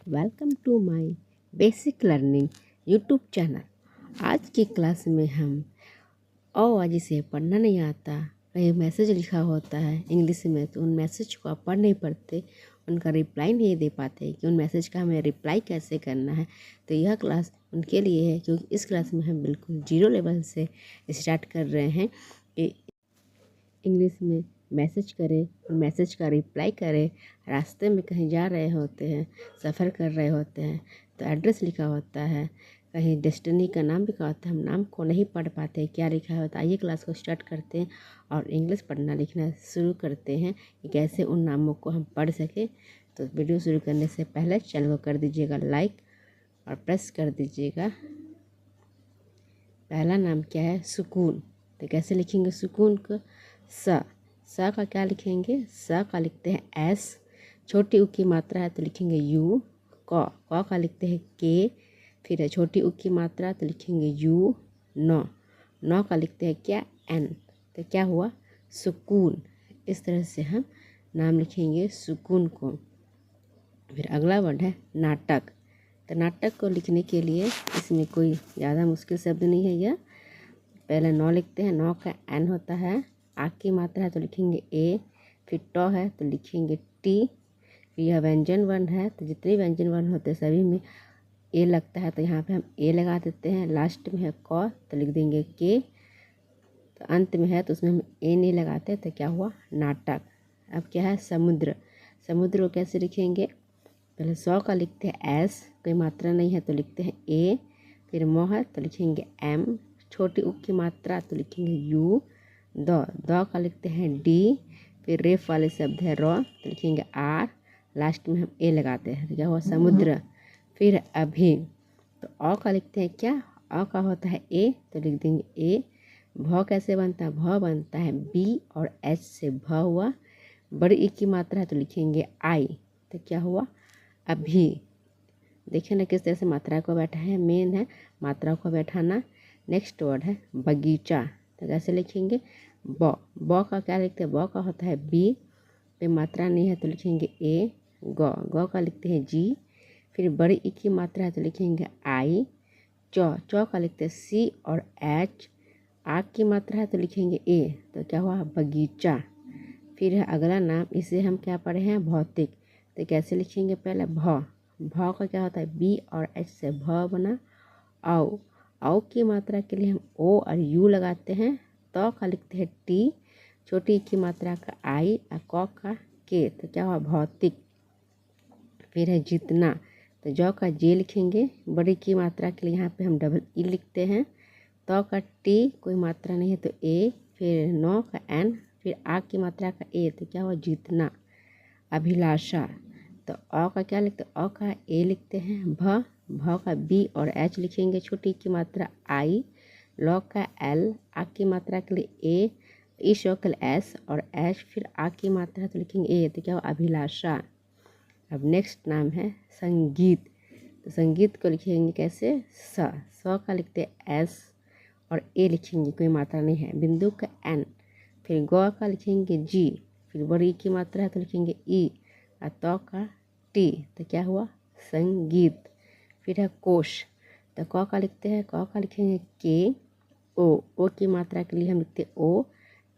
Welcome to my basic learning YouTube channel. आज की class में हम जिसे पढ़ना नहीं आता, कहीं मैसेज लिखा होता है इंग्लिश में तो उन मैसेज को आप पढ़ नहीं पढ़ते, उनका रिप्लाई नहीं दे पाते कि उन मैसेज का हमें रिप्लाई कैसे करना है। तो यह क्लास उनके लिए है, क्योंकि इस क्लास में हम बिल्कुल जीरो लेवल से स्टार्ट कर रहे हैं कि इंग्लिश में मैसेज करें और मैसेज का रिप्लाई करें। रास्ते में कहीं जा रहे होते हैं, सफ़र कर रहे होते हैं तो एड्रेस लिखा होता है, कहीं डेस्टिनी का नाम लिखा होता है, हम नाम को नहीं पढ़ पाते क्या लिखा होता है। आइए क्लास को स्टार्ट करते हैं और इंग्लिश पढ़ना लिखना शुरू करते हैं कि कैसे उन नामों को हम पढ़ सकें। तो वीडियो शुरू करने से पहले चैनल को कर दीजिएगा लाइक और प्रेस कर दीजिएगा। पहला नाम क्या है? सुकून। तो कैसे लिखेंगे सुकून को? सा का क्या लिखेंगे? सा का लिखते हैं एस, छोटी ऊ की मात्रा है तो लिखेंगे यू। क का लिखते हैं के, फिर है छोटी ऊ की मात्रा तो लिखेंगे यू। नौ का लिखते हैं क्या? एन। तो क्या हुआ? सुकून। इस तरह से हम नाम लिखेंगे सुकून को। फिर अगला वर्ड है नाटक। तो नाटक को लिखने के लिए इसमें कोई ज़्यादा मुश्किल शब्द नहीं है। यह पहले नौ लिखते हैं, नौ का एन होता है, आ की मात्रा है तो लिखेंगे ए, फिर टॉ है तो लिखेंगे टी। फिर यह व्यंजन वर्ण है तो जितने व्यंजन वर्ण होते हैं सभी में ए लगता है तो यहाँ पे हम ए लगा देते हैं। लास्ट में है क तो लिख देंगे के, तो अंत में है तो उसमें हम ए नहीं लगाते। तो क्या हुआ? नाटक। अब क्या है? समुद्र। समुद्र को कैसे लिखेंगे? पहले सौ का लिखते हैं एस, कोई मात्रा नहीं है तो लिखते हैं ए, फिर मो है तो लिखेंगे एम, छोटी ऊ की मात्रा तो लिखेंगे यू। दो का लिखते हैं डी, फिर रेफ वाले शब्द है रॉ तो लिखेंगे आर, लास्ट में हम ए लगाते हैं। तो क्या हुआ? समुद्र। फिर अभी तो अ का लिखते हैं क्या? अ का होता है ए तो लिख देंगे ए। भ कैसे बनता है? भ बनता है बी और एच से भ हुआ। बड़ी ई की मात्रा है तो लिखेंगे आई। तो क्या हुआ? अभी। देखिए ना किस तरह से मात्रा को बैठा है, मेन है मात्रा को बैठाना। नेक्स्ट वर्ड है बगीचा। तो कैसे लिखेंगे? ब का क्या लिखते हैं? ब का होता है बी, पे मात्रा नहीं है तो लिखेंगे ए। ग का लिखते हैं जी, फिर बड़ी ई की मात्रा है तो लिखेंगे आई। चौ का लिखते हैं सी और एच, आग की मात्रा है तो लिखेंगे ए। तो क्या हुआ? बगीचा। फिर है अगला नाम, इसे हम क्या पढ़े हैं? भौतिक। तो कैसे लिखेंगे? पहले भ का क्या होता है? बी और एच से भ बना। औ की मात्रा के लिए हम ओ और यू लगाते हैं। तो का लिखते हैं टी, छोटी की मात्रा का आई और क का के। तो क्या हुआ? भौतिक। फिर है जितना। तो जौ का जे लिखेंगे, बड़ी की मात्रा के लिए यहाँ पे हम डबल ई लिखते हैं। तो का टी, कोई मात्रा नहीं है तो ए, फिर नौ का एन, फिर आ की मात्रा का ए। तो क्या हुआ? जितना। अभिलाषा। तो अ का क्या लिखते हैं? अ का ए लिखते हैं। भ का बी और एच लिखेंगे, छोटी की मात्रा आई। लौ का एल, आ की मात्रा के लिए ए, ई शोकल एस और एच, फिर आ की मात्रा तो लिखेंगे ए। तो क्या हुआ? अभिलाषा। अब नेक्स्ट नाम है संगीत। तो संगीत को लिखेंगे कैसे? स का लिखते हैं एस और ए लिखेंगे, कोई मात्रा नहीं है, बिंदु का एन, फिर ग का लिखेंगे जी, फिर बड़ी की मात्रा है तो लिखेंगे ई और तो का टी। तो क्या हुआ? संगीत। फिर है कोश। तो क का लिखते हैं, क का लिखेंगे के। ओ की मात्रा के लिए हम लिखते हैं ओ।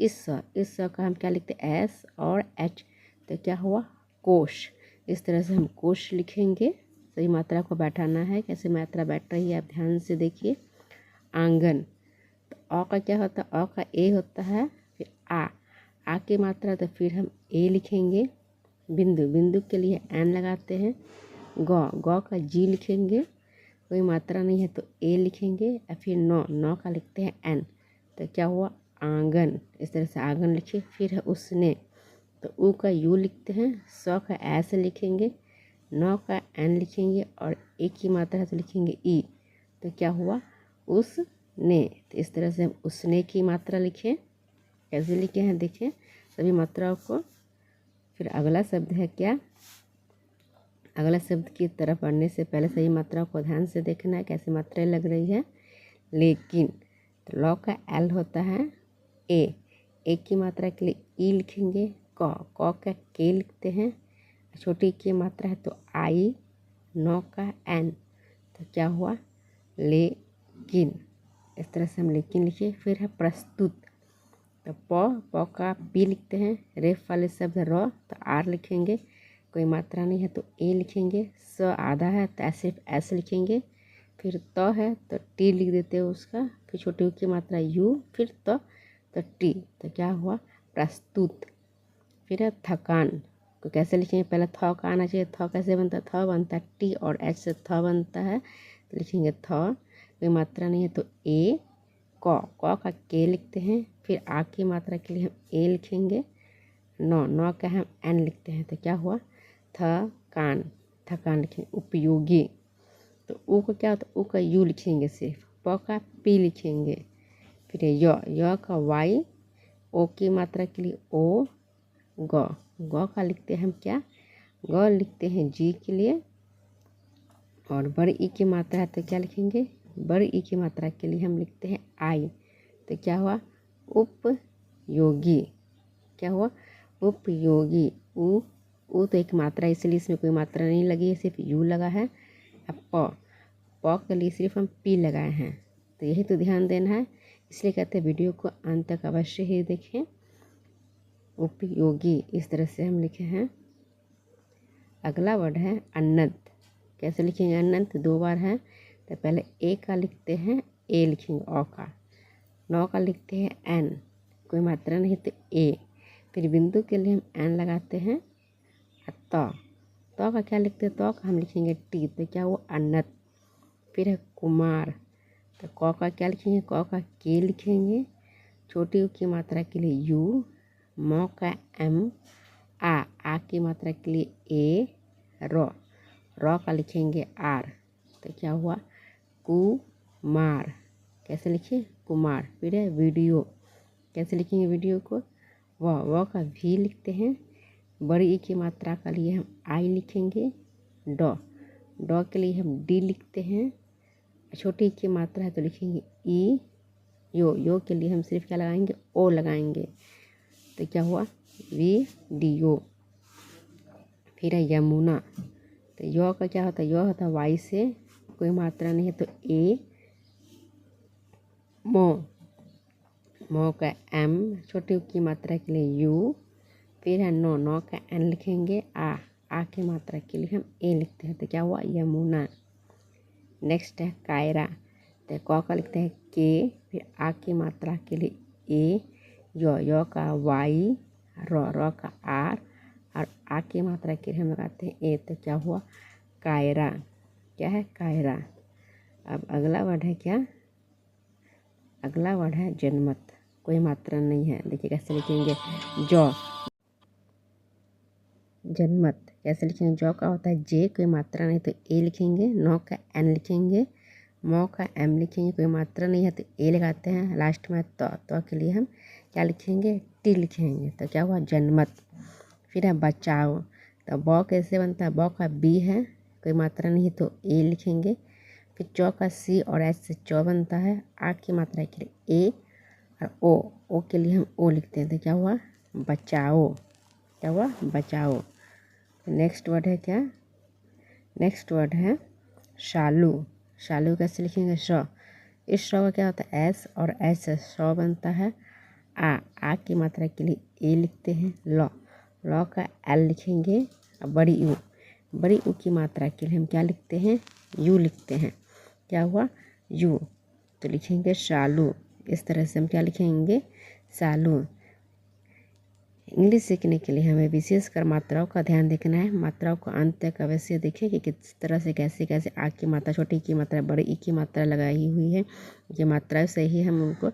इस स का हम क्या लिखते हैं? एस और एच। तो क्या हुआ? कोश। इस तरह से हम कोश लिखेंगे। सही मात्रा को बैठाना है। कैसे मात्रा बैठ रही है आप ध्यान से देखिए। आंगन। तो अ का क्या होता है? अ का ए होता है, फिर आ की मात्रा तो फिर हम ए लिखेंगे। बिंदु के लिए एन लगाते हैं। ग का जी लिखेंगे, कोई मात्रा नहीं है तो ए लिखेंगे और फिर नौ का लिखते हैं एन। तो क्या हुआ? आंगन। इस तरह से आंगन लिखिए। फिर है उसने। तो ऊ का यू लिखते हैं, सौ का ऐसे लिखेंगे, नौ का एन लिखेंगे और एक की मात्रा है तो लिखेंगे ई। तो क्या हुआ? उसने। तो इस तरह से हम उसने की मात्रा लिखें। कैसे लिखे हैं देखें सभी मात्राओं को। फिर अगला शब्द है क्या? अगला शब्द की तरफ पढ़ने से पहले सही मात्राओं को ध्यान से देखना है कैसे मात्राएं लग रही है। लेकिन। तो लौ का एल होता है ए, एक की मात्रा के लिए ई लिखेंगे। क का के लिखते हैं, छोटी की मात्रा है तो आई। नौ का एन, तो क्या हुआ लेकिन। इस तरह से हम लेकिन लिखे। फिर है प्रस्तुत, तो प का पी लिखते हैं, रेफ वाले शब्द र तो आर लिखेंगे, कोई मात्रा नहीं है तो ए लिखेंगे, स आधा है तो सिर्फ एस लिखेंगे, फिर त है तो टी लिख देते हैं उसका, फिर छोटे यू की मात्रा यू, फिर तो टी, तो क्या हुआ प्रस्तुत। फिर है थकान, को कैसे लिखेंगे, पहले थ का आना चाहिए, थ कैसे बनता है, थ बनता है टी और एच से थ बनता है, तो लिखेंगे थ, कोई मात्रा नहीं है तो ए, क का के लिखते हैं, फिर आ की मात्रा के लिए हम ए लिखेंगे, नौ का हम एन लिखते हैं, तो क्या हुआ थकान, थकान लिखेंगे। उपयोगी, तो ऊ का क्या होता है, ऊ का यू लिखेंगे सिर्फ, प का पी लिखेंगे, फिर य का वाई, ओ की मात्रा के लिए ओ, ग का लिखते हैं हम क्या, ग लिखते हैं जी के लिए, और बड़ी ई की मात्रा है तो क्या लिखेंगे, बड़ी ई की मात्रा के लिए हम लिखते हैं आई, तो क्या हुआ उपयोगी, क्या हुआ उपयोगी। ऊ तो एक मात्रा, इसलिए इसमें कोई मात्रा नहीं लगी है, सिर्फ यू लगा है। अब प के लिए सिर्फ हम पी लगाए हैं, तो यही तो ध्यान देना है, इसलिए कहते हैं वीडियो को अंत तक अवश्य ही देखें। उपयोगी इस तरह से हम लिखे हैं। अगला वर्ड है अनंत, कैसे लिखेंगे अनंत, दो बार है, तो पहले ए का लिखते हैं, ए लिखेंगे अ का, नौ का लिखते हैं एन, कोई मात्रा नहीं तो ए, फिर बिंदु के लिए हम एन लगाते हैं, तो का क्या लिखते हैं, तो का हम लिखेंगे टी, तो क्या वो अनंत। फिर है कुमार, तो क का क्या लिखेंगे, क का के लिखेंगे, छोटी यू की मात्रा के लिए यू, म का एम, आ की मात्रा के लिए ए, र का लिखेंगे आर, तो क्या हुआ कुमार, कैसे लिखिए कुमार। फिर है वीडियो, कैसे लिखेंगे वीडियो को, व का भी लिखते हैं, बड़ी ई की मात्रा का लिए हम आई लिखेंगे, ड के लिए हम डी लिखते हैं, छोटी ई की मात्रा है तो लिखेंगे ई, यो के लिए हम सिर्फ क्या लगाएंगे, ओ लगाएंगे, तो क्या हुआ वीडियो। फिर है यमुना, तो यो का क्या होता है, यो होता है वाई से, कोई मात्रा नहीं है तो ए, मो का एम, छोटी की मात्रा के लिए यू, फिर है नौ का एन लिखेंगे, आ की मात्रा के लिए हम ए लिखते हैं, तो क्या हुआ यमुना। नेक्स्ट है कायरा, तो क का लिखते हैं के, फिर आ की मात्रा के लिए ए, यो का वाई, र का आर, और आ की मात्रा के लिए हम लगाते हैं ए, तो क्या हुआ कायरा, क्या है कायरा। अब अगला वर्ड है क्या, अगला वर्ड है जनमत, कोई मात्रा नहीं है, देखिए कैसे लिखेंगे जनमत, कैसे लिखेंगे, जौ का होता है जे, कोई मात्रा नहीं तो ए लिखेंगे, नौ का एन लिखेंगे, मौ का एम लिखेंगे, कोई मात्रा नहीं है तो ए लगाते हैं, लास्ट में तो के लिए हम क्या लिखेंगे टी लिखेंगे, तो क्या हुआ जनमत। फिर है बचाओ, तो ब कैसे बनता है, ब का बी है, कोई मात्रा नहीं है तो ए लिखेंगे, फिर चौ का सी और एच से चौ बनता है, आ की मात्रा के लिए ए, और ओ के लिए हम ओ लिखते हैं, तो क्या हुआ बचाओ, क्या हुआ बचाओ। नेक्स्ट वर्ड है क्या, नेक्स्ट वर्ड है शालू, शालू कैसे लिखेंगे इस श का क्या होता है एस, और एस से श बनता है, आ की मात्रा के लिए ए लिखते हैं, ल का एल लिखेंगे, और बड़ी यू की मात्रा के लिए हम क्या लिखते हैं यू लिखते हैं, क्या हुआ यू, तो लिखेंगे शालू। इस तरह से हम क्या लिखेंगे शालू। इंग्लिश सीखने के लिए हमें विशेषकर मात्राओं का ध्यान देखना है, मात्राओं को अंत तक अवश्य देखें कि किस तरह से कैसे कैसे आ की मात्रा, छोटी की मात्रा, बड़ी ई की मात्रा लगाई हुई है, ये मात्रा से ही हम उनको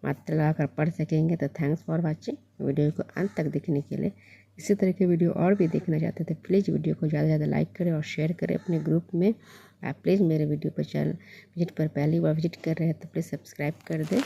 मात्रा लगाकर पढ़ सकेंगे। तो थैंक्स फॉर वॉचिंग, वीडियो को अंत तक देखने के लिए। इसी तरह के वीडियो और भी देखना चाहते थे प्लीज़ वीडियो को ज़्यादा से ज़्यादा लाइक करें और शेयर करें अपने ग्रुप में। आप प्लीज़ मेरे वीडियो पर चैनल विजिट पर पहली बार विजिट कर रहे हैं तो प्लीज़ सब्सक्राइब कर दें।